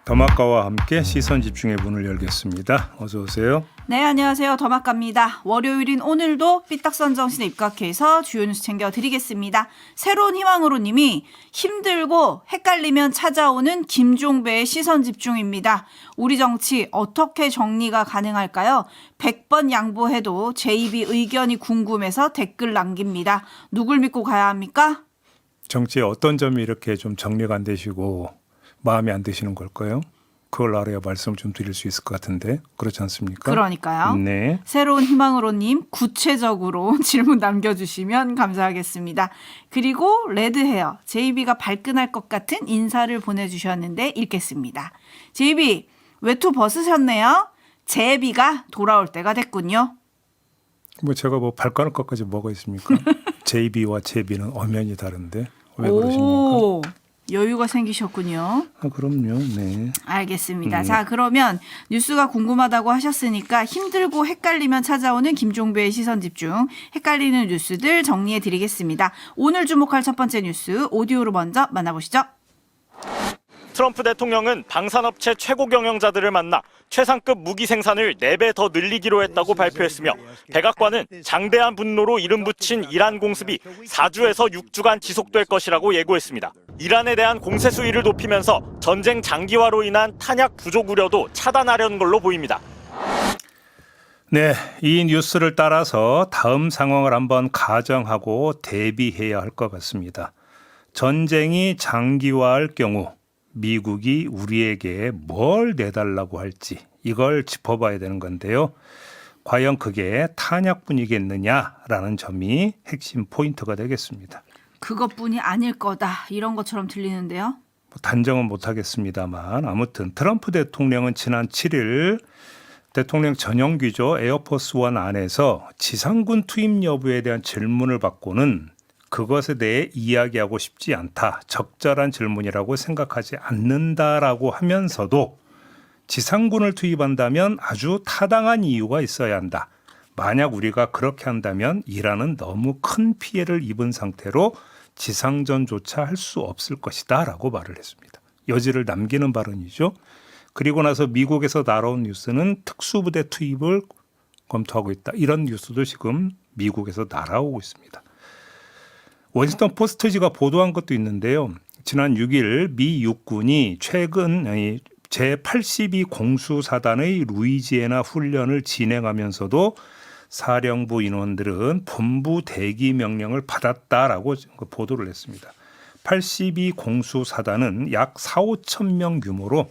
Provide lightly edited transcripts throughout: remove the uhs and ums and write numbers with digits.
더마카와 함께 시선 집중의 문을 열겠습니다. 어서 오세요. 네, 안녕하세요. 더마카입니다. 월요일인 오늘도 삐딱선 정신에 입각해서 주요 뉴스 챙겨드리겠습니다. 새로운 희망으로 님이 힘들고 헷갈리면 찾아오는 김종배의 시선 집중입니다. 우리 정치 어떻게 정리가 가능할까요? 100번 양보해도 제2비 의견이 궁금해서 댓글 남깁니다. 누굴 믿고 가야 합니까? 정치의 어떤 점이 이렇게 좀 정리가 안 되시고 마음에 안 드시는 걸까요? 그걸 알아야 말씀을 좀 드릴 수 있을 것 같은데 그렇지 않습니까? 그러니까요. 네. 새로운 희망으로님 구체적으로 질문 남겨주시면 감사하겠습니다. 그리고 레드헤어 제이비가 발끈할 것 같은 인사를 보내주셨는데 읽겠습니다. 제이비 외투 벗으셨네요. 제비가 돌아올 때가 됐군요. 뭐 제가 뭐 발가락 것까지 뭐가 있습니까? JB와 제비는 엄연히 다른데 왜 그러십니까? 오, 여유가 생기셨군요. 아, 그럼요. 네. 알겠습니다. 자, 그러면 뉴스가 궁금하다고 하셨으니까 힘들고 헷갈리면 찾아오는 김종배의 시선 집중. 헷갈리는 뉴스들 정리해 드리겠습니다. 오늘 주목할 첫 번째 뉴스 오디오로 먼저 만나보시죠. 트럼프 대통령은 방산업체 최고 경영자들을 만나 최상급 무기 생산을 4배 더 늘리기로 했다고 발표했으며 백악관은 장대한 분노로 이름 붙인 이란 공습이 4주에서 6주간 지속될 것이라고 예고했습니다. 이란에 대한 공세 수위를 높이면서 전쟁 장기화로 인한 탄약 부족 우려도 차단하려는 걸로 보입니다. 네, 이 뉴스를 따라서 다음 상황을 한번 가정하고 대비해야 할 것 같습니다. 전쟁이 장기화할 경우 미국이 우리에게 뭘 내달라고 할지 이걸 짚어봐야 되는 건데요. 과연 그게 탄약뿐이겠느냐라는 점이 핵심 포인트가 되겠습니다. 그것뿐이 아닐 거다 이런 것처럼 들리는데요. 단정은 못하겠습니다만 아무튼 트럼프 대통령은 지난 7일 대통령 전용 기조 에어포스 원 안에서 지상군 투입 여부에 대한 질문을 받고는 그것에 대해 이야기하고 싶지 않다. 적절한 질문이라고 생각하지 않는다라고 하면서도 지상군을 투입한다면 아주 타당한 이유가 있어야 한다. 만약 우리가 그렇게 한다면 이란은 너무 큰 피해를 입은 상태로 지상전조차 할 수 없을 것이다 라고 말을 했습니다. 여지를 남기는 발언이죠. 그리고 나서 미국에서 날아온 뉴스는 특수부대 투입을 검토하고 있다. 이런 뉴스도 지금 미국에서 날아오고 있습니다. 워싱턴 포스트지가 보도한 것도 있는데요. 지난 6일 미 육군이 최근 제82 공수사단의 루이지애나 훈련을 진행하면서도 사령부 인원들은 본부 대기 명령을 받았다라고 보도를 했습니다. 82 공수사단은 약 4, 5천 명 규모로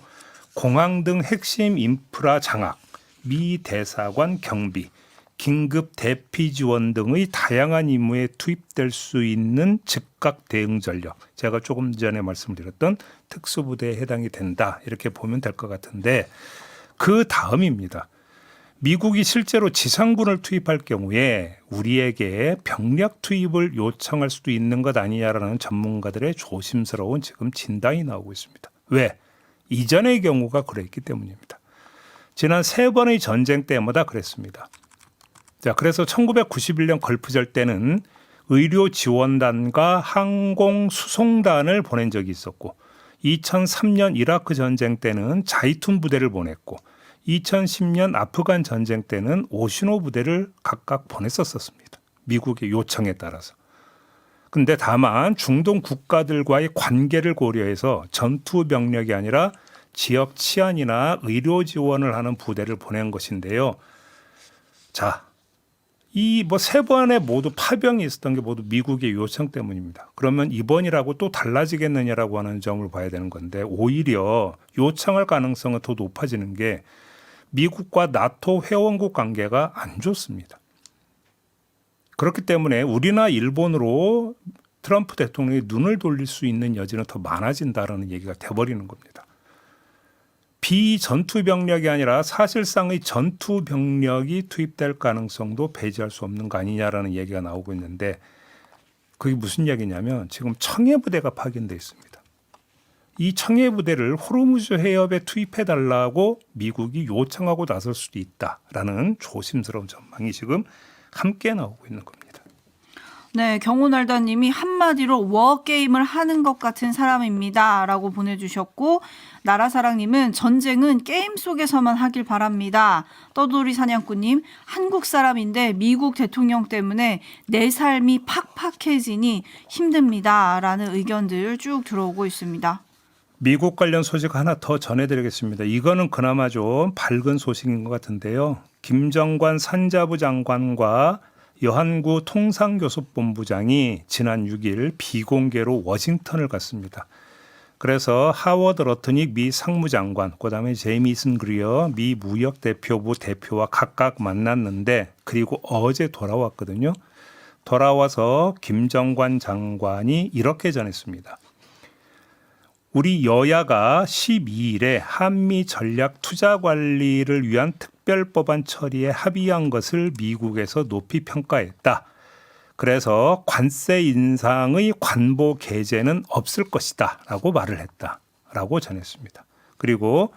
공항 등 핵심 인프라 장악, 미 대사관 경비, 긴급 대피 지원 등의 다양한 임무에 투입될 수 있는 즉각 대응 전력. 제가 조금 전에 말씀드렸던 특수부대에 해당이 된다. 이렇게 보면 될 것 같은데 그 다음입니다. 미국이 실제로 지상군을 투입할 경우에 우리에게 병력 투입을 요청할 수도 있는 것 아니냐라는 전문가들의 조심스러운 지금 진단이 나오고 있습니다. 왜? 이전의 경우가 그랬기 때문입니다. 지난 3번의 전쟁 때마다 그랬습니다. 자, 그래서 1991년 걸프절 때는 의료 지원단과 항공 수송단을 보낸 적이 있었고 2003년 이라크 전쟁 때는 자이툰 부대를 보냈고 2010년 아프간 전쟁 때는 오시노 부대를 각각 보냈었습니다. 미국의 요청에 따라서. 근데 다만 중동 국가들과의 관계를 고려해서 전투 병력이 아니라 지역 치안이나 의료 지원을 하는 부대를 보낸 것인데요. 자, 이 뭐 3번에 모두 파병이 있었던 게 모두 미국의 요청 때문입니다. 그러면 이번이라고 또 달라지겠느냐라고 하는 점을 봐야 되는 건데 오히려 요청할 가능성은 더 높아지는 게 미국과 나토 회원국 관계가 안 좋습니다. 그렇기 때문에 우리나 일본으로 트럼프 대통령이 눈을 돌릴 수 있는 여지는 더 많아진다라는 얘기가 돼버리는 겁니다. 비전투 병력이 아니라 사실상의 전투 병력이 투입될 가능성도 배제할 수 없는 거 아니냐라는 얘기가 나오고 있는데 그게 무슨 얘기냐면 지금 청해 부대가 파견돼 있습니다. 이 청해 부대를 호르무즈 해협에 투입해달라고 미국이 요청하고 나설 수도 있다라는 조심스러운 전망이 지금 함께 나오고 있는 겁니다. 네, 경호날다님이 한마디로 워게임을 하는 것 같은 사람입니다 라고 보내주셨고, 나라사랑님은 전쟁은 게임 속에서만 하길 바랍니다. 떠돌이 사냥꾼님, 한국 사람인데 미국 대통령 때문에 내 삶이 팍팍해지니 힘듭니다 라는 의견들 쭉 들어오고 있습니다. 미국 관련 소식 하나 더 전해드리겠습니다. 이거는 그나마 좀 밝은 소식인 것 같은데요. 김정관 산자부 장관과 여한구 통상교섭본부장이 지난 6일 비공개로 워싱턴을 갔습니다. 그래서 하워드 러트닉 미 상무장관, 그다음에 제이미슨 그리어 미 무역대표부 대표와 각각 만났는데, 그리고 어제 돌아왔거든요. 돌아와서 김정관 장관이 이렇게 전했습니다. 우리 여야가 12일에 한미 전략 투자 관리를 위한 특별법안 처리에 합의한 것을 미국에서 높이 평가했다. 그래서 관세 인상의 관보 개재는 없을 것이다 라고 말을 했다 라고 전했습니다. 그리고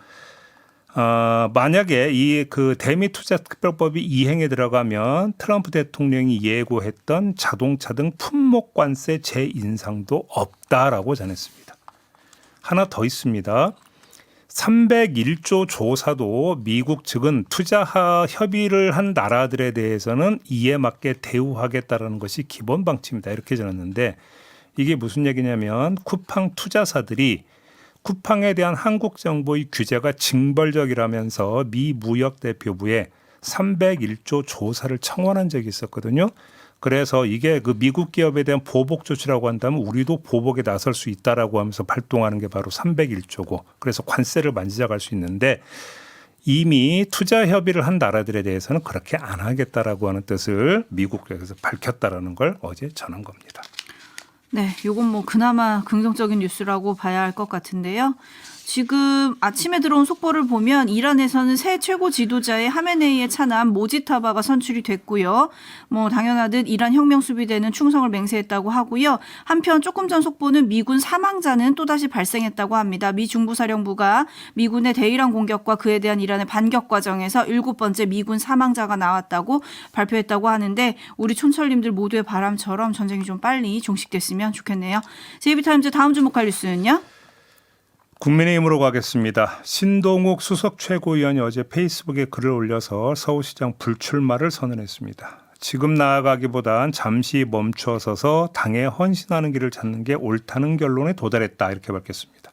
만약에 이 그 대미 투자 특별법이 이행에 들어가면 트럼프 대통령이 예고했던 자동차 등 품목 관세 재인상도 없다라고 전했습니다. 하나 더 있습니다. 301조 조사도 미국 측은 투자 협의를 한 나라들에 대해서는 이에 맞게 대우하겠다라는 것이 기본 방침이다 이렇게 전했는데, 이게 무슨 얘기냐면 쿠팡 투자사들이 쿠팡에 대한 한국 정부의 규제가 징벌적이라면서 미 무역대표부에 301조 조사를 청원한 적이 있었거든요. 그래서 이게 그 미국 기업에 대한 보복 조치라고 한다면 우리도 보복에 나설 수 있다라고 하면서 발동하는 게 바로 301조고, 그래서 관세를 만지작할 수 있는데, 이미 투자 협의를 한 나라들에 대해서는 그렇게 안 하겠다라고 하는 뜻을 미국에서 밝혔다라는 걸 어제 전한 겁니다. 네, 요건 뭐 그나마 긍정적인 뉴스라고 봐야 할 것 같은데요. 지금 아침에 들어온 속보를 보면 이란에서는 새 최고 지도자의 하메네이의 차남 모지타바가 선출이 됐고요. 뭐 당연하듯 이란 혁명 수비대는 충성을 맹세했다고 하고요. 한편 조금 전 속보는 미군 사망자는 또다시 발생했다고 합니다. 미 중부사령부가 미군의 대이란 공격과 그에 대한 이란의 반격 과정에서 7번째 미군 사망자가 나왔다고 발표했다고 하는데, 우리 촌철님들 모두의 바람처럼 전쟁이 좀 빨리 종식됐으면 좋겠네요. JB타임즈 다음 주목할 뉴스는요? 국민의힘으로 가겠습니다. 신동욱 수석 최고위원이 어제 페이스북에 글을 올려서 서울시장 불출마를 선언했습니다. 지금 나아가기보단 잠시 멈춰서서 당에 헌신하는 길을 찾는 게 옳다는 결론에 도달했다 이렇게 밝혔습니다.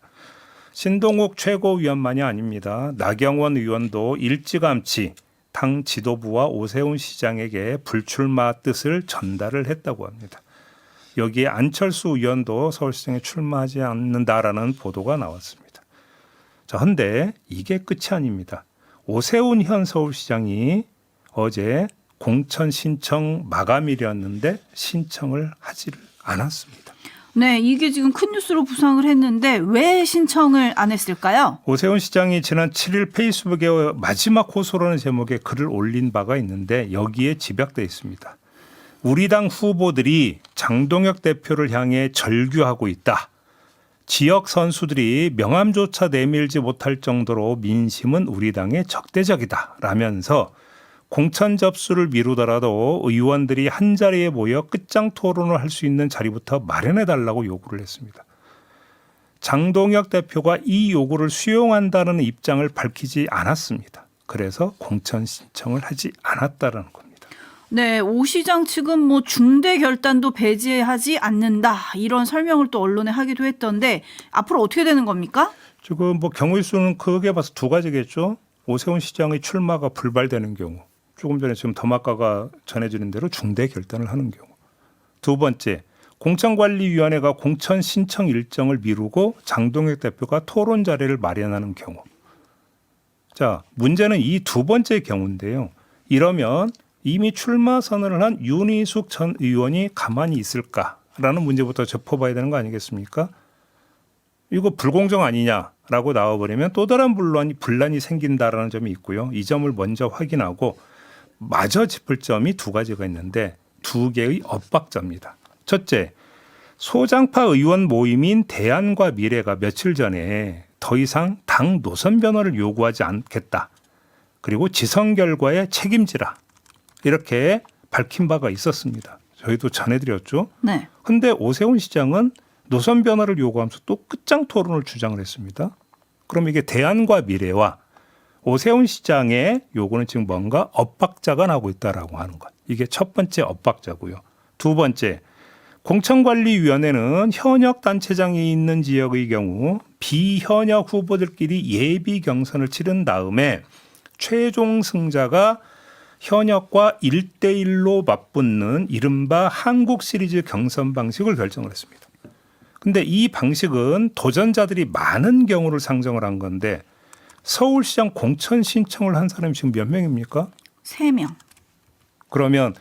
신동욱 최고위원만이 아닙니다. 나경원 의원도 일찌감치 당 지도부와 오세훈 시장에게 불출마 뜻을 전달을 했다고 합니다. 여기에 안철수 의원도 서울시장에 출마하지 않는다라는 보도가 나왔습니다. 자, 그런데 이게 끝이 아닙니다. 오세훈 현 서울시장이 어제 공천 신청 마감일이었는데 신청을 하지를 않았습니다. 네, 이게 지금 큰 뉴스로 부상을 했는데 왜 신청을 안 했을까요? 오세훈 시장이 지난 7일 페이스북에 마지막 호소라는 제목의 글을 올린 바가 있는데, 여기에 집약돼 있습니다. 우리 당 후보들이 장동혁 대표를 향해 절규하고 있다. 지역 선수들이 명함조차 내밀지 못할 정도로 민심은 우리 당에 적대적이다 라면서 공천 접수를 미루더라도 의원들이 한자리에 모여 끝장 토론을 할 수 있는 자리부터 마련해달라고 요구를 했습니다. 장동혁 대표가 이 요구를 수용한다는 입장을 밝히지 않았습니다. 그래서 공천 신청을 하지 않았다는 겁니다. 네, 오 시장 측은 뭐 중대 결단도 배제하지 않는다 이런 설명을 또 언론에 하기도 했던데, 앞으로 어떻게 되는 겁니까? 지금 뭐 경우의 수는 크게 봐서 두 가지겠죠. 오세훈 시장의 출마가 불발되는 경우, 조금 전에 지금 더마카가 전해지는 대로 중대 결단을 하는 경우. 두 번째, 공천관리위원회가 공천 신청 일정을 미루고 장동혁 대표가 토론 자리를 마련하는 경우. 자, 문제는 이 두 번째 경우인데요. 이러면 이미 출마 선언을 한 윤희숙 전 의원이 가만히 있을까라는 문제부터 짚어봐야 되는 거 아니겠습니까? 이거 불공정 아니냐라고 나와버리면 또 다른 분란이 생긴다라는 점이 있고요. 이 점을 먼저 확인하고 마저 짚을 점이 두 가지가 있는데, 두 개의 엇박자입니다. 첫째, 소장파 의원 모임인 대안과 미래가 며칠 전에 더 이상 당 노선 변화를 요구하지 않겠다. 그리고 지선 결과에 책임지라. 이렇게 밝힌 바가 있었습니다. 저희도 전해드렸죠. 네. 근데 오세훈 시장은 노선 변화를 요구하면서 또 끝장 토론을 주장을 했습니다. 그럼 이게 대안과 미래와 오세훈 시장의 요구는 지금 뭔가 엇박자가 나고 있다라고 하는 것. 이게 첫 번째 엇박자고요. 두 번째, 공천관리위원회는 현역 단체장이 있는 지역의 경우 비현역 후보들끼리 예비 경선을 치른 다음에 최종 승자가 현역과 1대1로 맞붙는 이른바 한국 시리즈 경선 방식을 결정을 했습니다. 근데 이 방식은 도전자들이 많은 경우를 상정을 한 건데 서울시장 공천 신청을 한 사람이 지금 몇 명입니까? 3명. 그러면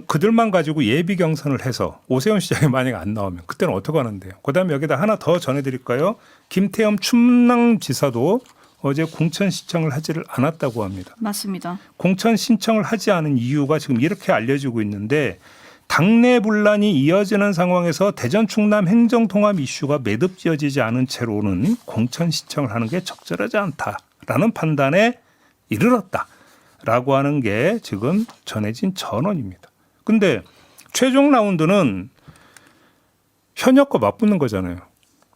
그들만 가지고 예비 경선을 해서 오세훈 시장이 만약에 안 나오면 그때는 어떻게 하는데요? 그다음에 여기다 하나 더 전해드릴까요? 김태흠 충남지사도 어제 공천 신청을 하지를 않았다고 합니다. 맞습니다. 공천 신청을 하지 않은 이유가 지금 이렇게 알려지고 있는데 당내 분란이 이어지는 상황에서 대전 충남 행정통합 이슈가 매듭지어지지 않은 채로는 공천 신청을 하는 게 적절하지 않다라는 판단에 이르렀다라고 하는 게 지금 전해진 전언입니다. 근데 최종 라운드는 현역과 맞붙는 거잖아요.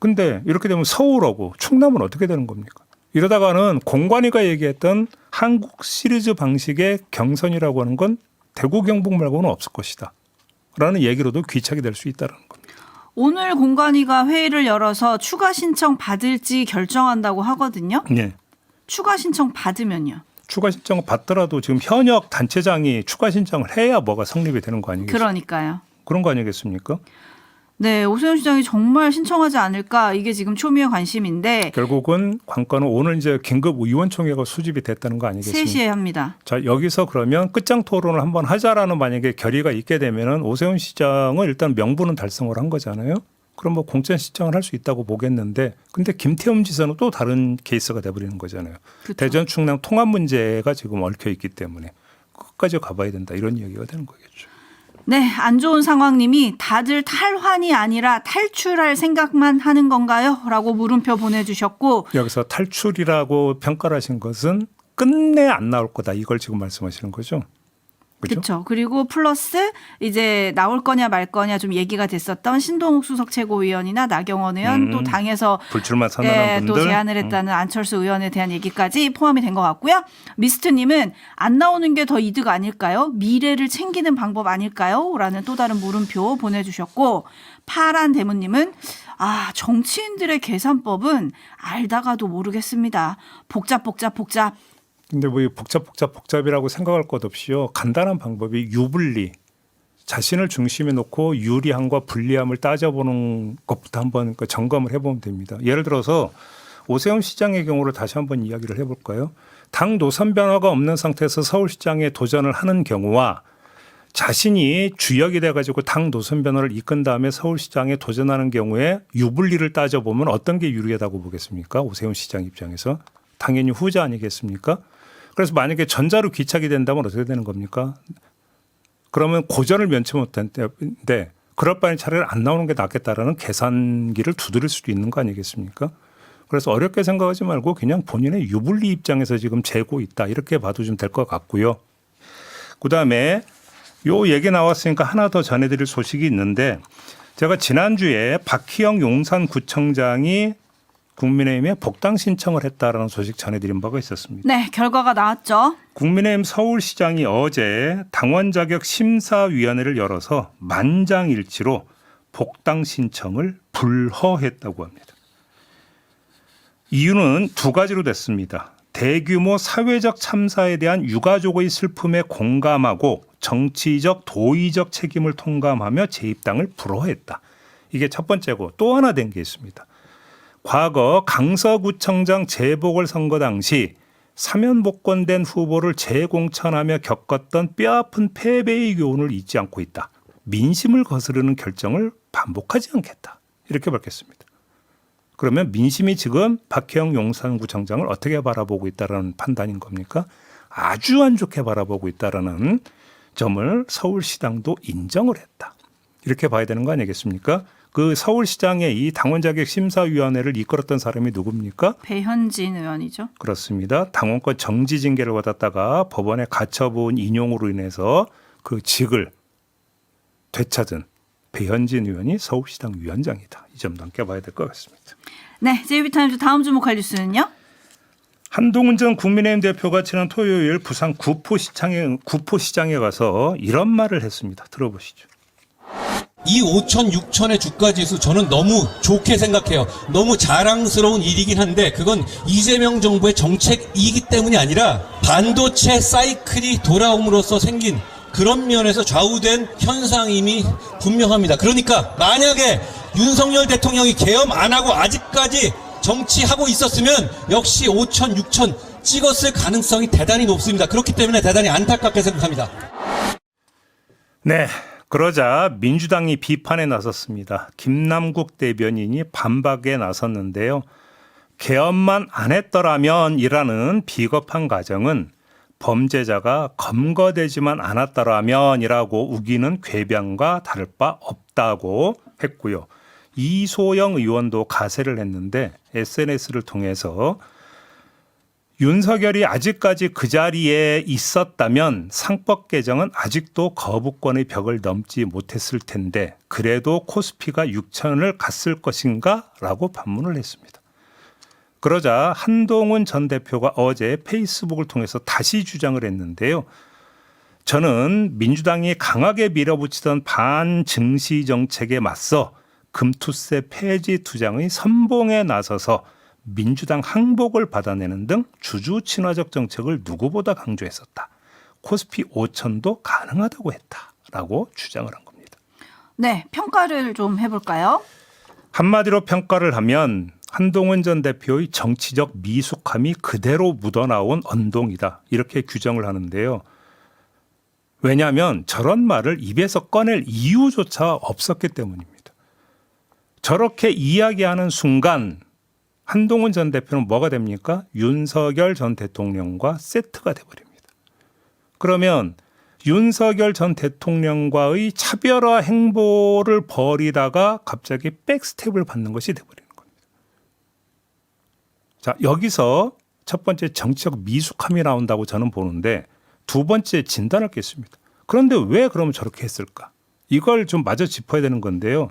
근데 이렇게 되면 서울하고 충남은 어떻게 되는 겁니까? 이러다가는 공관위가 얘기했던 한국 시리즈 방식의 경선이라고 하는 건 대구 경북 말고는 없을 것이다. 라는 얘기로도 귀착이 될 수 있다는 겁니다. 오늘 공관위가 회의를 열어서 추가 신청 받을지 결정한다고 하거든요. 네. 추가 신청 받으면요. 추가 신청을 받더라도 지금 현역 단체장이 추가 신청을 해야 뭐가 성립이 되는 거 아니겠습니까? 그러니까요. 그런 거 아니겠습니까? 네, 오세훈 시장이 정말 신청하지 않을까 이게 지금 초미의 관심인데 결국은 관건은 오늘 이제 긴급 의원총회가 수집이 됐다는 거 아니겠습니까? 3시에 합니다. 자, 여기서 그러면 끝장 토론을 한번 하자라는 만약에 결의가 있게 되면은 오세훈 시장은 일단 명분은 달성을 한 거잖아요. 그럼 뭐 공천 신청을 할 수 있다고 보겠는데 근데 김태흠 지사는 또 다른 케이스가 돼버리는 거잖아요. 그쵸. 대전 충남 통합 문제가 지금 얽혀 있기 때문에 끝까지 가봐야 된다 이런 얘기가 되는 거겠죠. 네, 안 좋은 상황님이 다들 탈환이 아니라 탈출할 생각만 하는 건가요? 라고 물음표 보내주셨고 여기서 탈출이라고 평가를 하신 것은 끝내 안 나올 거다 이걸 지금 말씀하시는 거죠. 그렇죠? 그렇죠. 그리고 플러스 이제 나올 거냐 말 거냐 좀 얘기가 됐었던 신동욱 수석 최고위원이나 나경원 의원 또 당에서 불출마 선언한 또 분들 제안을 했다는 안철수 의원에 대한 얘기까지 포함이 된 것 같고요. 미스트님은 안 나오는 게 더 이득 아닐까요? 미래를 챙기는 방법 아닐까요? 라는 또 다른 물음표 보내주셨고 파란 대문님은 정치인들의 계산법은 알다가도 모르겠습니다. 복잡. 근데 뭐 복잡이라고 생각할 것 없이요. 간단한 방법이 유불리. 자신을 중심에 놓고 유리함과 불리함을 따져보는 것부터 한번 점검을 해보면 됩니다. 예를 들어서 오세훈 시장의 경우를 다시 한번 이야기를 해볼까요? 당 노선 변화가 없는 상태에서 서울시장에 도전을 하는 경우와 자신이 주역이 돼가지고 당 노선 변화를 이끈 다음에 서울시장에 도전하는 경우에 유불리를 따져보면 어떤 게 유리하다고 보겠습니까? 오세훈 시장 입장에서. 당연히 후자 아니겠습니까? 그래서 만약에 전자로 귀착이 된다면 어떻게 되는 겁니까? 그러면 고전을 면치 못했는데 그럴 바엔 차라리 안 나오는 게 낫겠다라는 계산기를 두드릴 수도 있는 거 아니겠습니까? 그래서 어렵게 생각하지 말고 그냥 본인의 유불리 입장에서 지금 재고 있다 이렇게 봐도 좀 될 것 같고요. 그다음에 요 얘기 나왔으니까 하나 더 전해드릴 소식이 있는데 제가 지난주에 박희영 용산구청장이 국민의힘에 복당 신청을 했다라는 소식 전해드린 바가 있었습니다. 네, 결과가 나왔죠. 국민의힘 서울시장이 어제 당원 자격 심사위원회를 열어서 만장일치로 복당 신청을 불허했다고 합니다. 이유는 두 가지로 됐습니다. 대규모 사회적 참사에 대한 유가족의 슬픔에 공감하고 정치적 도의적 책임을 통감하며 재입당을 불허했다. 이게 첫 번째고 또 하나 된 게 있습니다. 과거 강서구청장 재보궐선거 당시 사면 복권된 후보를 재공천하며 겪었던 뼈아픈 패배의 교훈을 잊지 않고 있다. 민심을 거스르는 결정을 반복하지 않겠다. 이렇게 밝혔습니다. 그러면 민심이 지금 박혜영 용산구청장을 어떻게 바라보고 있다는 판단인 겁니까? 아주 안 좋게 바라보고 있다는 점을 서울시당도 인정을 했다. 이렇게 봐야 되는 거 아니겠습니까? 그 서울시장의 이 당원 자격 심사위원회를 이끌었던 사람이 누굽니까? 배현진 의원이죠. 그렇습니다. 당원권 정지 징계를 받았다가 법원의 가처분 인용으로 인해서 그 직을 되찾은 배현진 의원이 서울시당 위원장이다. 이 점도 함께 봐야 될 것 같습니다. 네, JB타임즈 다음 주목할 뉴스는요? 한동훈 전 국민의힘 대표가 지난 토요일 부산 구포시장에 가서 이런 말을 했습니다. 들어보시죠. 이 5천, 6천의 주가지수 저는 너무 좋게 생각해요. 너무 자랑스러운 일이긴 한데 그건 이재명 정부의 정책이기 때문이 아니라 반도체 사이클이 돌아옴으로써 생긴 그런 면에서 좌우된 현상임이 분명합니다. 그러니까 만약에 윤석열 대통령이 계엄 안 하고 아직까지 정치하고 있었으면 역시 5천, 6천 찍었을 가능성이 대단히 높습니다. 그렇기 때문에 대단히 안타깝게 생각합니다. 네. 그러자 민주당이 비판에 나섰습니다. 김남국 대변인이 반박에 나섰는데요. 계엄만 안 했더라면이라는 비겁한 가정은 범죄자가 검거되지만 않았더라면이라고 우기는 궤변과 다를 바 없다고 했고요. 이소영 의원도 가세를 했는데 SNS를 통해서 윤석열이 아직까지 그 자리에 있었다면 상법 개정은 아직도 거부권의 벽을 넘지 못했을 텐데 그래도 코스피가 6천을 갔을 것인가? 라고 반문을 했습니다. 그러자 한동훈 전 대표가 어제 페이스북을 통해서 다시 주장을 했는데요. 저는 민주당이 강하게 밀어붙이던 반증시 정책에 맞서 금투세 폐지 투쟁의 선봉에 나서서 민주당 항복을 받아내는 등 주주 친화적 정책을 누구보다 강조했었다. 코스피 5천도 가능하다고 했다라고 주장을 한 겁니다. 네, 평가를 좀 해볼까요? 한마디로 평가를 하면 한동훈 전 대표의 정치적 미숙함이 그대로 묻어나온 언동이다. 이렇게 규정을 하는데요. 왜냐하면 저런 말을 입에서 꺼낼 이유조차 없었기 때문입니다. 저렇게 이야기하는 순간 한동훈 전 대표는 뭐가 됩니까? 윤석열 전 대통령과 세트가 돼버립니다. 그러면 윤석열 전 대통령과의 차별화 행보를 벌이다가 갑자기 백스텝을 받는 것이 돼버리는 겁니다. 자, 여기서 첫 번째 정치적 미숙함이 나온다고 저는 보는데 두 번째 진단을 겠습니다. 그런데 왜 그러면 저렇게 했을까? 이걸 좀 마저 짚어야 되는 건데요.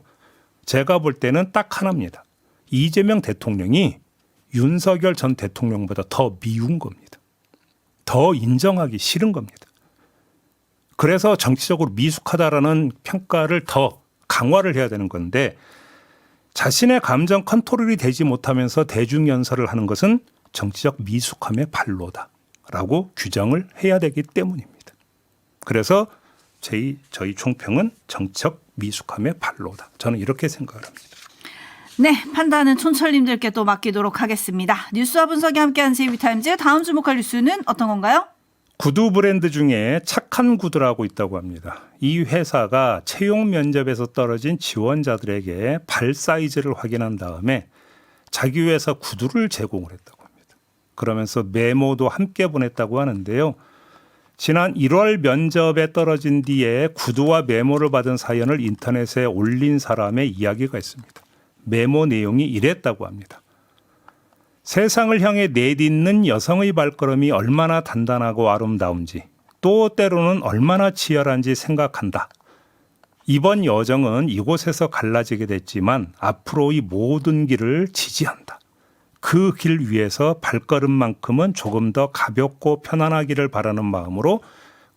제가 볼 때는 딱 하나입니다. 이재명 대통령이 윤석열 전 대통령보다 더 미운 겁니다. 더 인정하기 싫은 겁니다. 그래서 정치적으로 미숙하다라는 평가를 더 강화를 해야 되는 건데 자신의 감정 컨트롤이 되지 못하면서 대중연설을 하는 것은 정치적 미숙함의 발로다라고 규정을 해야 되기 때문입니다. 그래서 저희 총평은 정치적 미숙함의 발로다. 저는 이렇게 생각을 합니다. 네, 판단은 촌철님들께 또 맡기도록 하겠습니다. 뉴스와 분석이 함께한 JB타임즈 다음 주목할 뉴스는 어떤 건가요? 구두 브랜드 중에 착한 구두라고 있다고 합니다. 이 회사가 채용 면접에서 떨어진 지원자들에게 발 사이즈를 확인한 다음에 자기 회사 구두를 제공을 했다고 합니다. 그러면서 메모도 함께 보냈다고 하는데요. 지난 1월 면접에 떨어진 뒤에 구두와 메모를 받은 사연을 인터넷에 올린 사람의 이야기가 있습니다. 메모 내용이 이랬다고 합니다. 세상을 향해 내딛는 여성의 발걸음이 얼마나 단단하고 아름다운지 또 때로는 얼마나 치열한지 생각한다. 이번 여정은 이곳에서 갈라지게 됐지만 앞으로의 모든 길을 지지한다. 그 길 위에서 발걸음만큼은 조금 더 가볍고 편안하기를 바라는 마음으로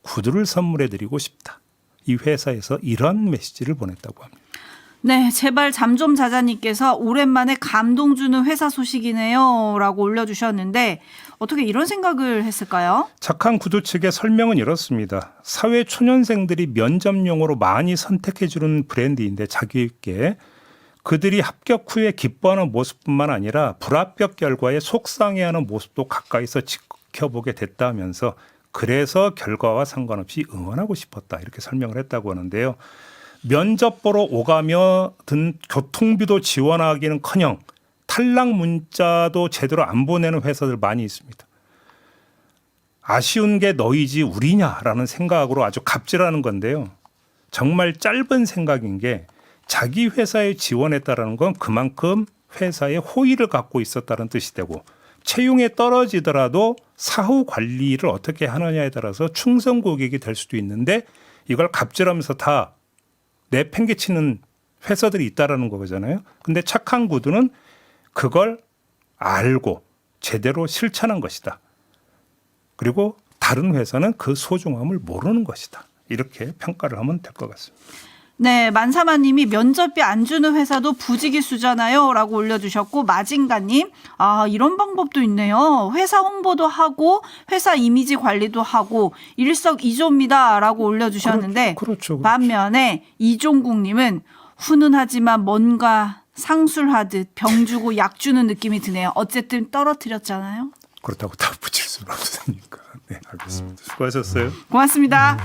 구두를 선물해드리고 싶다. 이 회사에서 이런 메시지를 보냈다고 합니다. 네, 제발 잠 좀 자자님께서 오랜만에 감동 주는 회사 소식이네요 라고 올려주셨는데 어떻게 이런 생각을 했을까요? 착한 구두 측의 설명은 이렇습니다. 사회 초년생들이 면접용으로 많이 선택해주는 브랜드인데 자기 있게 그들이 합격 후에 기뻐하는 모습뿐만 아니라 불합격 결과에 속상해하는 모습도 가까이서 지켜보게 됐다면서 그래서 결과와 상관없이 응원하고 싶었다 이렇게 설명을 했다고 하는데요. 면접 보러 오가며 든 교통비도 지원하기는커녕 탈락 문자도 제대로 안 보내는 회사들 많이 있습니다. 아쉬운 게 너희지 우리냐라는 생각으로 아주 갑질하는 건데요. 정말 짧은 생각인 게 자기 회사에 지원했다라는 건 그만큼 회사에 호의를 갖고 있었다는 뜻이 되고 채용에 떨어지더라도 사후 관리를 어떻게 하느냐에 따라서 충성 고객이 될 수도 있는데 이걸 갑질하면서 다 내팽개치는 회사들이 있다라는 거잖아요. 근데 착한 구두는 그걸 알고 제대로 실천한 것이다. 그리고 다른 회사는 그 소중함을 모르는 것이다. 이렇게 평가를 하면 될 것 같습니다. 네, 만사마님이 면접비 안 주는 회사도 부지기수잖아요 라고 올려주셨고, 마징가님 이런 방법도 있네요. 회사 홍보도 하고 회사 이미지 관리도 하고 일석이조입니다 라고 올려주셨는데, 그렇죠. 반면에 이종국님은 훈훈하지만 뭔가 상술하듯 병 주고 약 주는 느낌이 드네요. 어쨌든 떨어뜨렸잖아요. 그렇다고 다 붙일 수는 없으니까. 네, 알겠습니다. 수고하셨어요. 고맙습니다.